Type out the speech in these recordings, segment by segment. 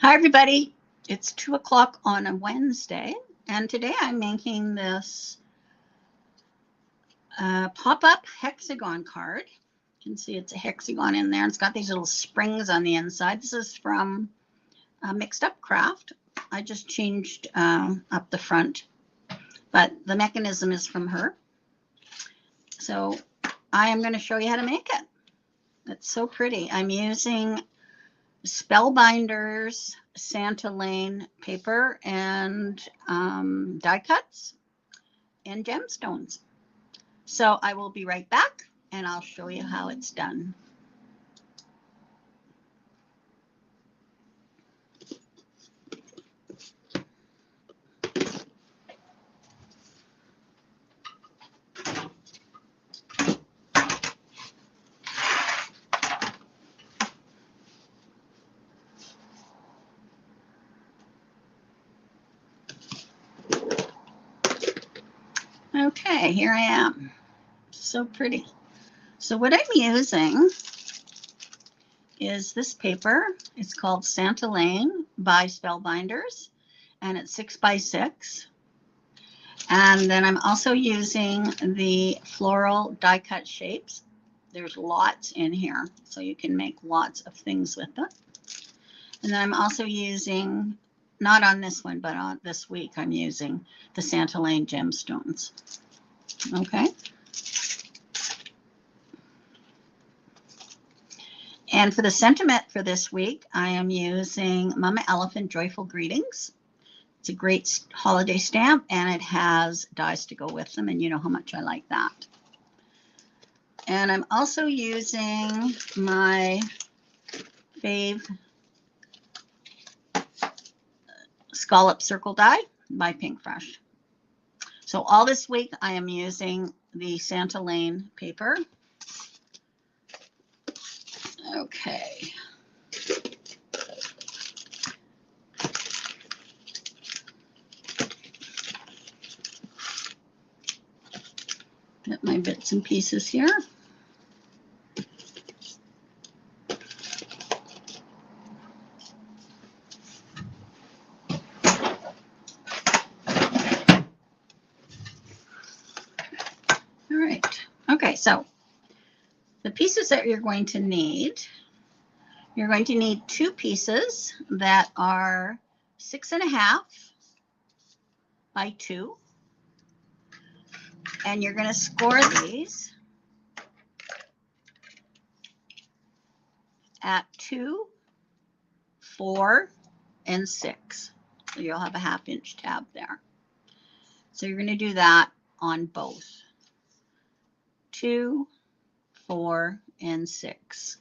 Hi, everybody. It's 2 o'clock on a Wednesday, and today I'm making this pop-up hexagon card. You can see it's a hexagon in there. It's got these little springs on the inside. This is from Mixed Up Craft. I just changed up the front, but the mechanism is from her. So I am going to show you how to make it. It's so pretty. I'm using Spellbinders Santa Lane paper and die cuts and gemstones. So I will be right back and I'll show you how it's done. Okay, here I am. So pretty. So what I'm using is this paper. It's called Santa Lane by Spellbinders, and it's 6x6. And then I'm also using the floral die cut shapes. There's lots in here, so you can make lots of things with it. And then I'm also using, not on this one, but on this week, I'm using the Santa Lane gemstones. Okay. And for the sentiment for this week, I am using Mama Elephant Joyful Greetings. It's a great holiday stamp, and it has dies to go with them, and you know how much I like that. And I'm also using my fave Scallop Circle die by Pink Fresh. So all this week I am using the Santa Lane paper. Okay. Get my bits and pieces here. All right. Okay, so the pieces that you're going to need 2 pieces that are 6.5 by 2. And you're going to score these at 2, 4, and 6. So you'll have a 1/2 inch tab there. So you're going to do that on both 2, 4, and 6.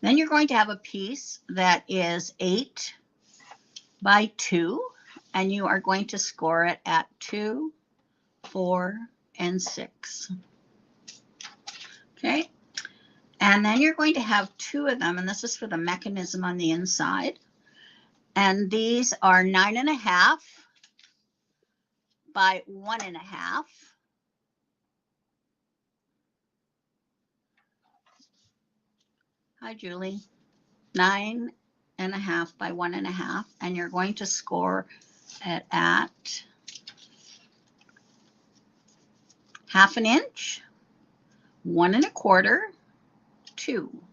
Then you're going to have a piece that is 8 by 2, and you are going to score it at 2, 4, and 6. Okay. And then you're going to have 2 of them, and this is for the mechanism on the inside. And these are 9.5 by 1.5. Hi, Julie. 9.5 by 1.5, and you're going to score it at 1/2 inch, 1 1/4, 2,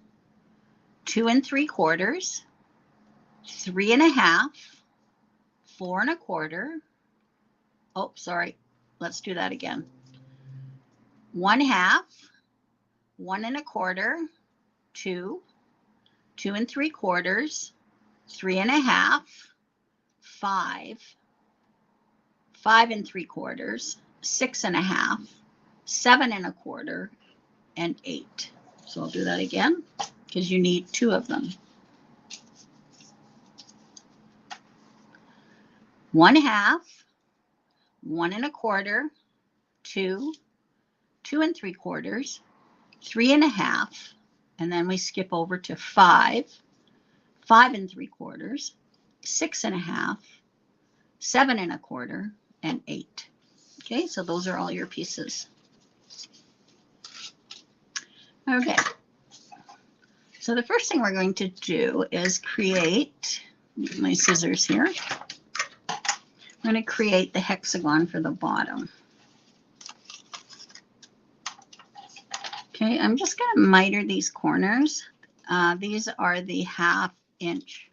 2 3/4, 3.5, 4 1/4. Oh, sorry. Let's do that again. 1/2, 1 1/4, 2, 2 3/4, 3.5, 5, 5 3/4, 6.5, 7 1/4, and 8. So I'll do that again because you need 2 of them. 1/2, 1 1/4, 2, 2 3/4, 3.5, and then we skip over to 5, 5 3/4, 6.5, 7 1/4, and 8. Okay, so those are all your pieces. Okay, So the first thing we're going to do is create, my scissors here. I'm going to create the hexagon for the bottom. Okay, I'm just going to miter these corners. These are the 1/2 inch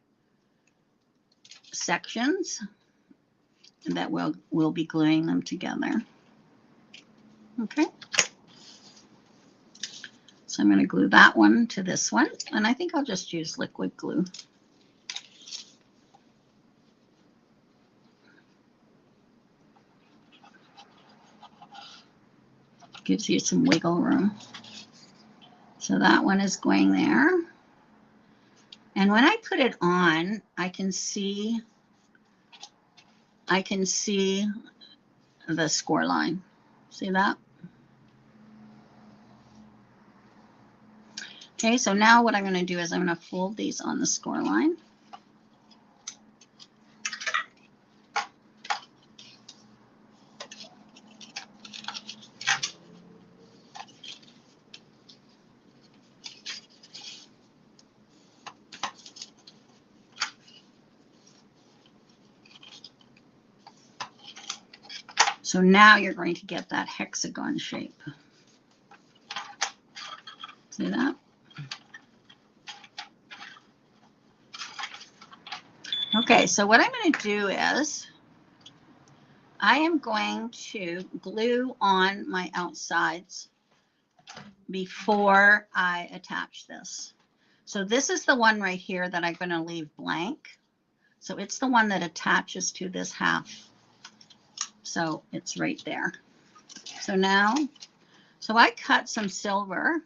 sections that we'll be gluing them together. Okay. So I'm going to glue that one to this one, and I think I'll just use liquid glue. Gives you some wiggle room. So that one is going there. And when I put it on, I can see the score line. See that? Okay, so now what I'm going to do is I'm going to fold these on the score line. So now you're going to get that hexagon shape. See that? Okay, so what I'm going to do is I am going to glue on my outsides before I attach this. So this is the one right here that I'm going to leave blank. So it's the one that attaches to this 1/2. So it's right there. So now, so I cut some silver,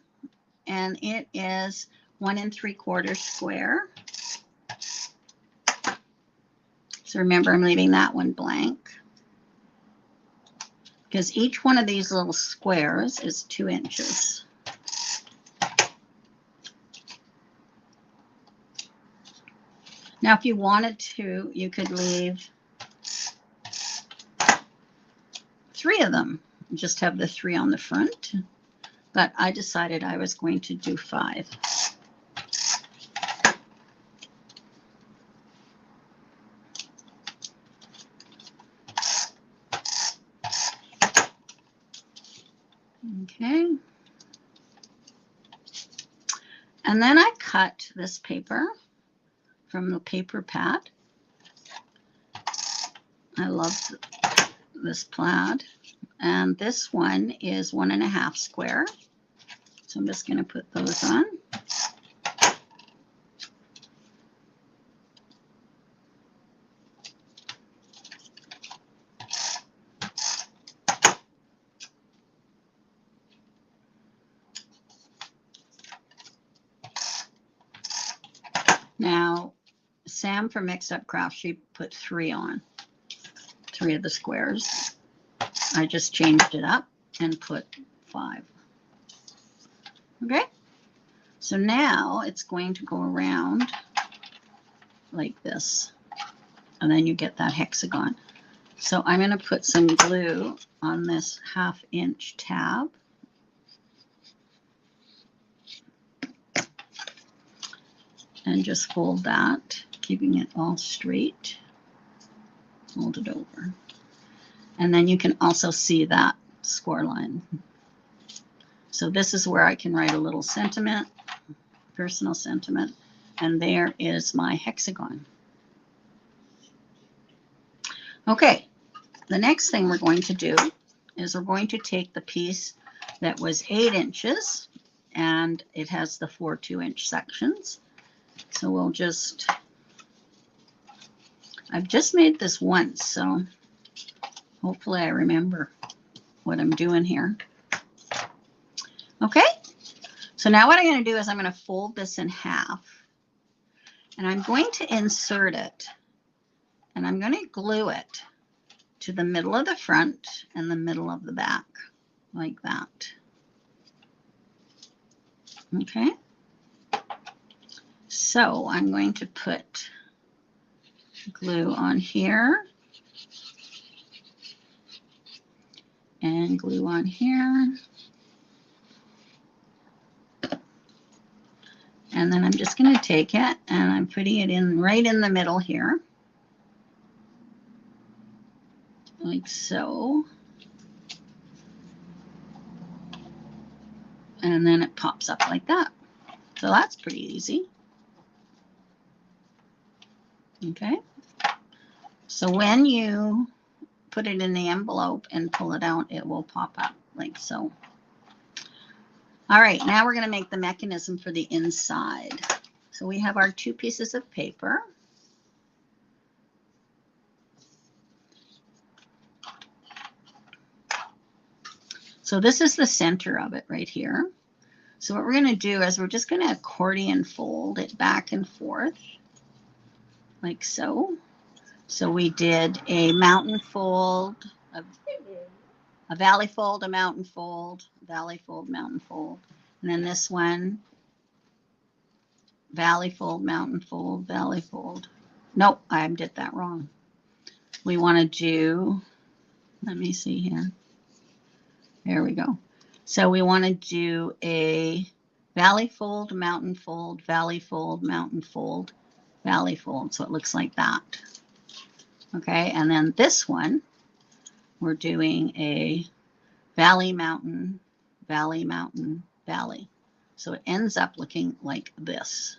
and it is 1 3/4 square. So remember, I'm leaving that one blank because each one of these little squares is 2 inches. Now, if you wanted to, you could leave 3 of them. Just have the 3 on the front. But I decided I was going to do 5. Okay. And then I cut this paper from the paper pad. I love this plaid. And this one is 1 1/2 square. So I'm just going to put those on. Now, Sam from Mixed Up Craft, she put 3 on, 3 of the squares. I just changed it up and put 5. Okay, so now it's going to go around like this, and then you get that hexagon. So I'm going to put some glue on this 1/2 inch tab. And just fold that, keeping it all straight. Fold it over. And then you can also see that score line. So this is where I can write a little sentiment, personal sentiment, and there is my hexagon. Okay, the next thing we're going to do is we're going to take the piece that was 8 inches, and it has the 4 2-inch sections. So we'll just, I've just made this once, so hopefully I remember what I'm doing here. Okay, so now what I'm going to do is I'm going to fold this in half, and I'm going to insert it, and I'm going to glue it to the middle of the front and the middle of the back, like that. Okay. So I'm going to put glue on here and glue on here And then I'm just going to take it and I'm putting it in right in the middle here. Like so. And then it pops up like that. So that's pretty easy. Okay. So when you put it in the envelope and pull it out, it will pop up like so. All right, now we're going to make the mechanism for the inside. So we have our 2 pieces of paper. So this is the center of it right here. So what we're going to do is we're just going to accordion fold it back and forth like so. So we did a mountain fold, a valley fold, a mountain fold, valley fold, mountain fold. And then this one, valley fold, mountain fold, valley fold. Nope, I did that wrong. We want to do, let me see here. There we go. So we want to do a valley fold, mountain fold, valley fold, mountain fold, valley fold. So it looks like that. Okay, and then this one, we're doing a valley, mountain, valley, mountain, valley. So it ends up looking like this.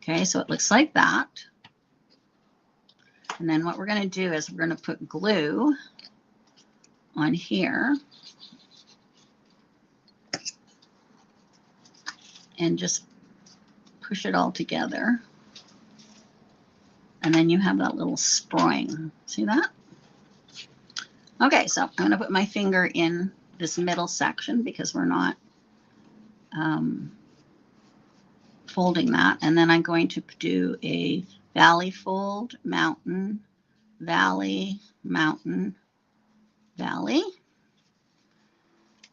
Okay, so it looks like that. And then what we're going to do is we're going to put glue on here and just push it all together. And then you have that little spring. See that? Okay, so I'm going to put my finger in this middle section because we're not folding that. And then I'm going to do a valley fold, mountain, valley, mountain, valley.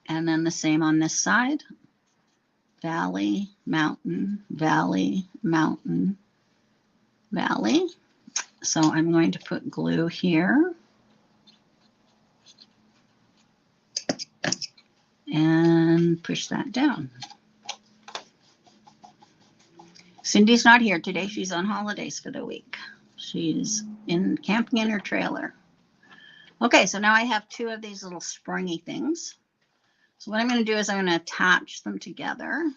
And then the same on this side. Valley, mountain, valley, mountain, valley. So I'm going to put glue here. And push that down. Cindy's not here today. She's on holidays for the week. She's camping in her trailer. Okay, so now I have 2 of these little springy things. So what I'm going to do is I'm going to attach them together.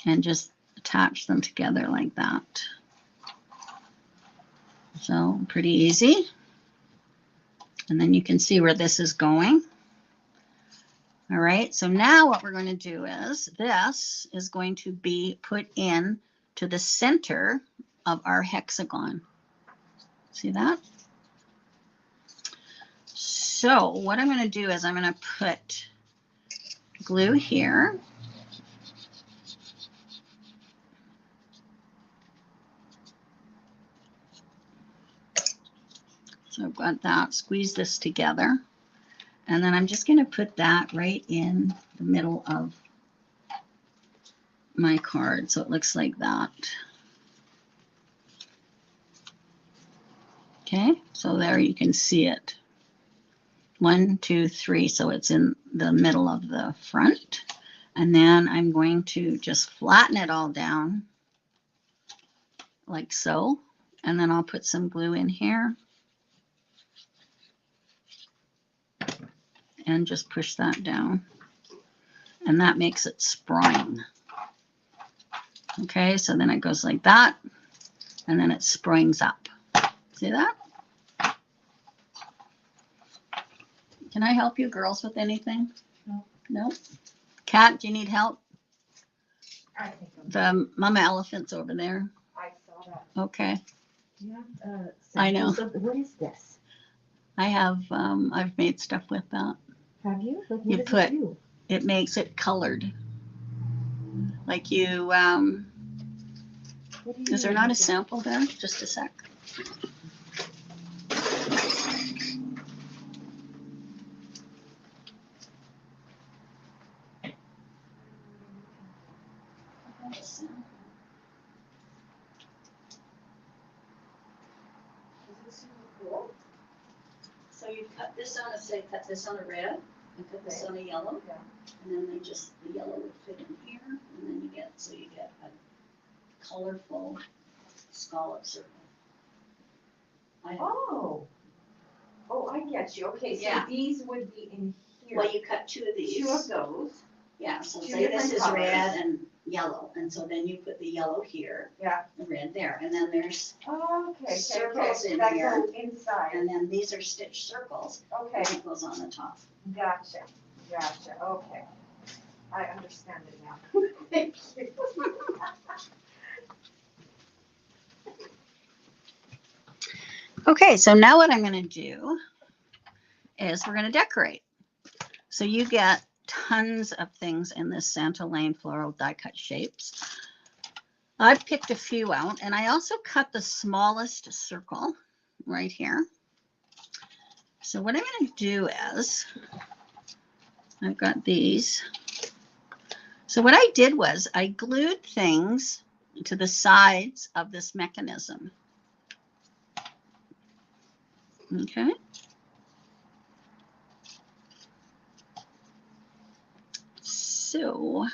And just attach them together like that. So pretty easy. And then you can see where this is going. All right, so now what we're going to do is this is going to be put in to the center of our hexagon. See that? So what I'm going to do is I'm going to put glue here. So I've got that, squeeze this together. And then I'm just going to put that right in the middle of my card. So it looks like that. Okay, so there you can see it. 1, 2, 3. So it's in the middle of the front. And then I'm going to just flatten it all down like so. And then I'll put some glue in here. And just push that down. And that makes it spring. Okay, so then it goes like that. And then it springs up. See that? Can I help you girls with anything? No. No? Kat, do you need help? I think The mama elephant's over there. I saw that. Okay. Do you have I know. What is this? I have, I've made stuff with that. Have you? Like, what You does put- it do? It makes it colored. Like you, What do you is there mean? not a sample there? Just a sec. Is it super cool? So you cut this on a, say, cut this on a red. You put this on a yellow, Yeah. and then they just, the yellow would fit in here, and then you get, so you get a colorful scallop circle. Oh. Oh, I get you. Okay, so Yeah. these would be in here. Well, you cut two of these. Two of those. Yeah, so Two say this different is colors. red and yellow, and so then you put the yellow here, Yeah. the red there, and then there's, Okay. Circles in that here. go inside. and then these are stitched circles, Okay. and it goes on the top. Gotcha. Gotcha. Okay. I understand it now. Thank you. Okay, so now what I'm gonna do is we're gonna decorate. So you get tons of things in this Santa Lane floral die cut shapes. I've picked a few out, and I also cut the smallest circle right here. So what I'm going to do is, I've got these. So what I did was I glued things to the sides of this mechanism. Okay. So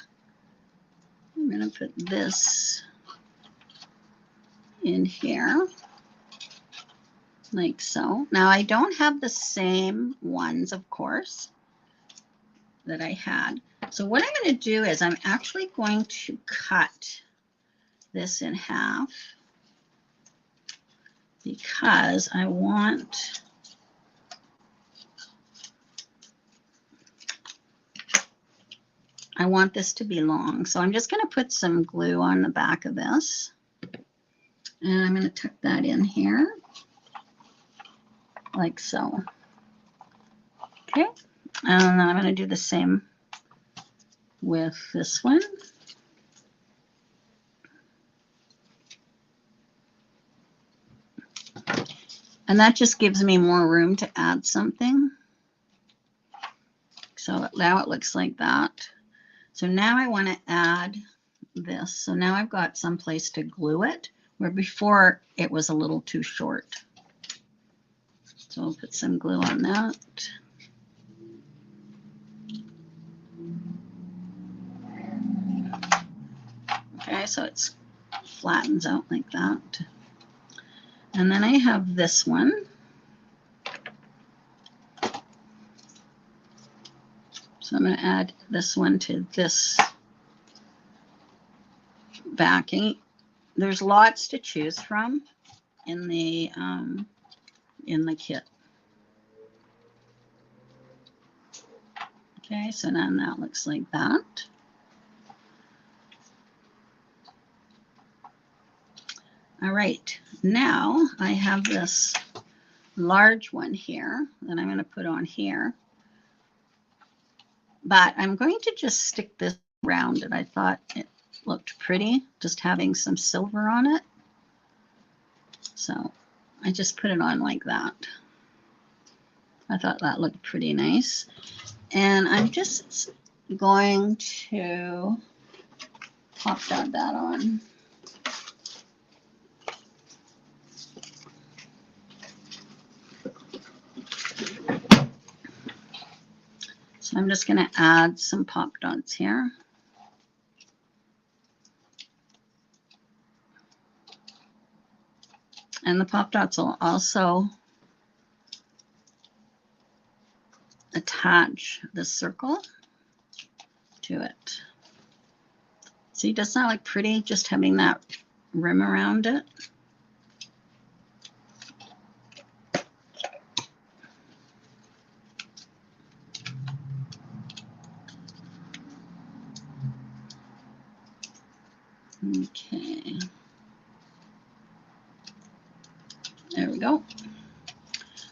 I'm going to put this in here. Like so. Now I don't have the same ones, of course, that I had. So what I'm going to do is I'm actually going to cut this in half because I want this to be long. So I'm just going to put some glue on the back of this. And I'm going to tuck that in here. Like so. Okay. And then I'm going to do the same with this one. And that just gives me more room to add something. So now it looks like that. So now I want to add this. So now I've got some place to glue it, where before it was a little too short. So I'll put some glue on that. Okay, so it flattens out like that. And then I have this one. So I'm going to add this one to this backing. There's lots to choose from in the kit. Okay, so then that looks like that. All right, now I have this large one here that I'm going to put on here. But I'm going to just stick this around it. I thought it looked pretty, just having some silver on it. So I just put it on like that. I thought that looked pretty nice. And I'm just going to pop that on. So I'm just going to add some pop dots here. And the pop dots will also attach the circle to it. See, doesn't that look pretty, just having that rim around it? Okay. There we go.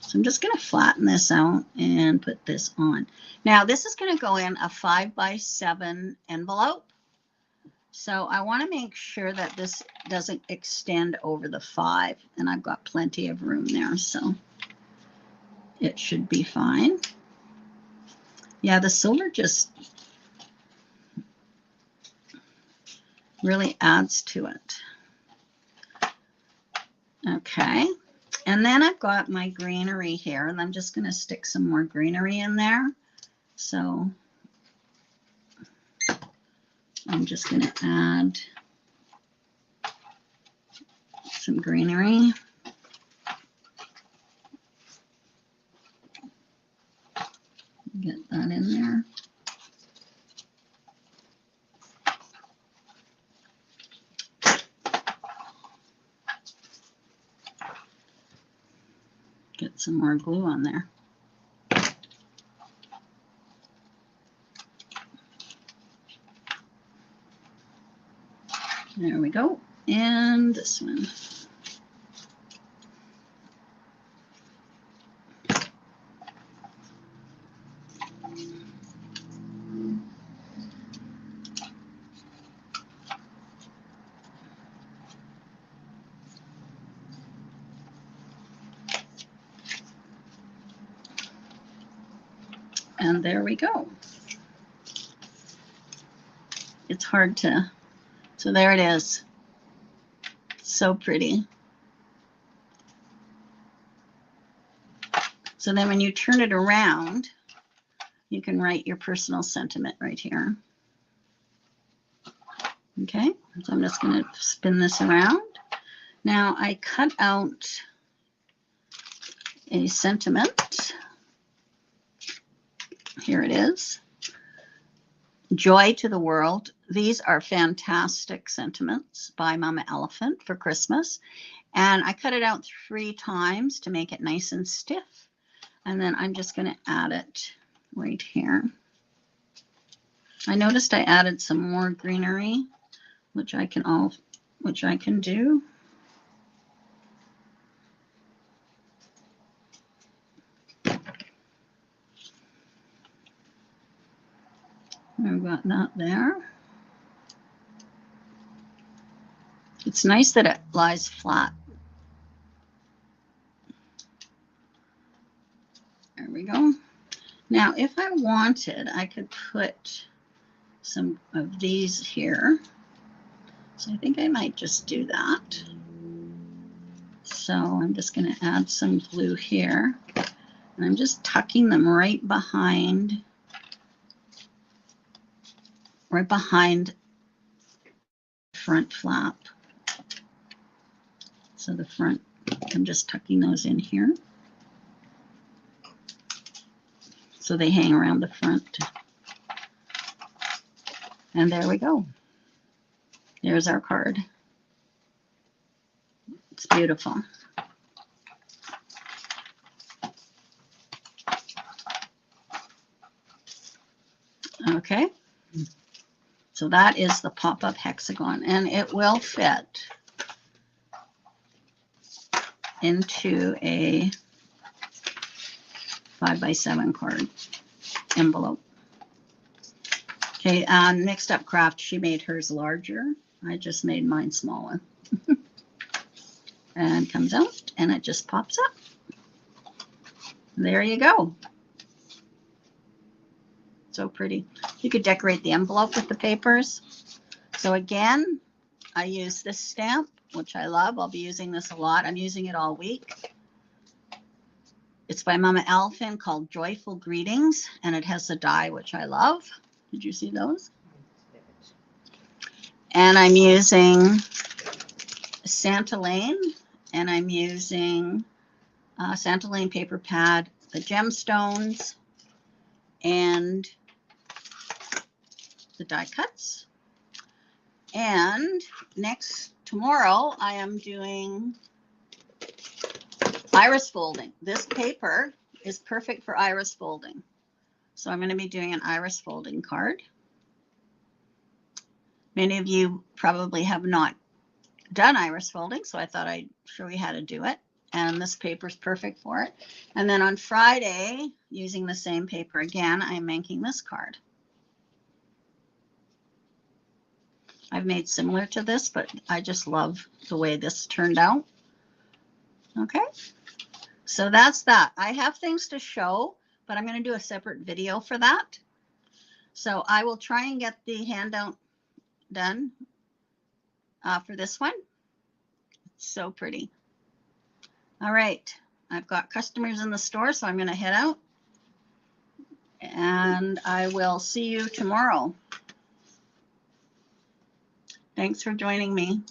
So I'm just going to flatten this out and put this on. Now this is going to go in a 5x7 envelope. So I want to make sure that this doesn't extend over the 5, and I've got plenty of room there, so it should be fine. Yeah, the silver just really adds to it. Okay, and then I've got my greenery here, and I'm just going to stick some more greenery in there. So I'm just going to add some greenery. Get that in there. Get some more glue on there. There we go. And this one. And there we go. It's hard to, so there it is. So pretty. So then when you turn it around, you can write your personal sentiment right here. Okay, so I'm just going to spin this around. Now I cut out a sentiment. Here it is. Joy to the world. These are fantastic sentiments by Mama Elephant for Christmas. And I cut it out 3 times to make it nice and stiff. And then I'm just going to add it right here. I noticed I added some more greenery, which I can do. I've got that there. It's nice that it lies flat. There we go. Now, if I wanted, I could put some of these here. So I think I might just do that. So I'm just going to add some glue here. And I'm just tucking them right behind front flap. So the front, I'm just tucking those in here. So they hang around the front. And there we go. There's our card. It's beautiful. Okay. So that is the pop-up hexagon, and it will fit into a 5x7 card envelope. Okay, Next Up Craft, she made hers larger. I just made mine smaller. And comes out, and it just pops up. There you go. So pretty. You could decorate the envelope with the papers. So again, I use this stamp, which I love. I'll be using this a lot. I'm using it all week. It's by Mama Elephant, called Joyful Greetings, and it has a die, which I love. Did you see those? And I'm using Santa Lane, and I'm using Santa Lane paper pad, the gemstones, and the die cuts. And tomorrow I am doing iris folding. This paper is perfect for iris folding. So I'm going to be doing an iris folding card. Many of you probably have not done iris folding, so I thought I'd show you how to do it. And this paper is perfect for it. And then on Friday, using the same paper again, I'm making this card. I've made similar to this, but I just love the way this turned out. Okay, so that's that. I have things to show, but I'm going to do a separate video for that. So I will try and get the handout done for this one. It's so pretty. All right, I've got customers in the store, so I'm going to head out. and I will see you tomorrow. Thanks for joining me.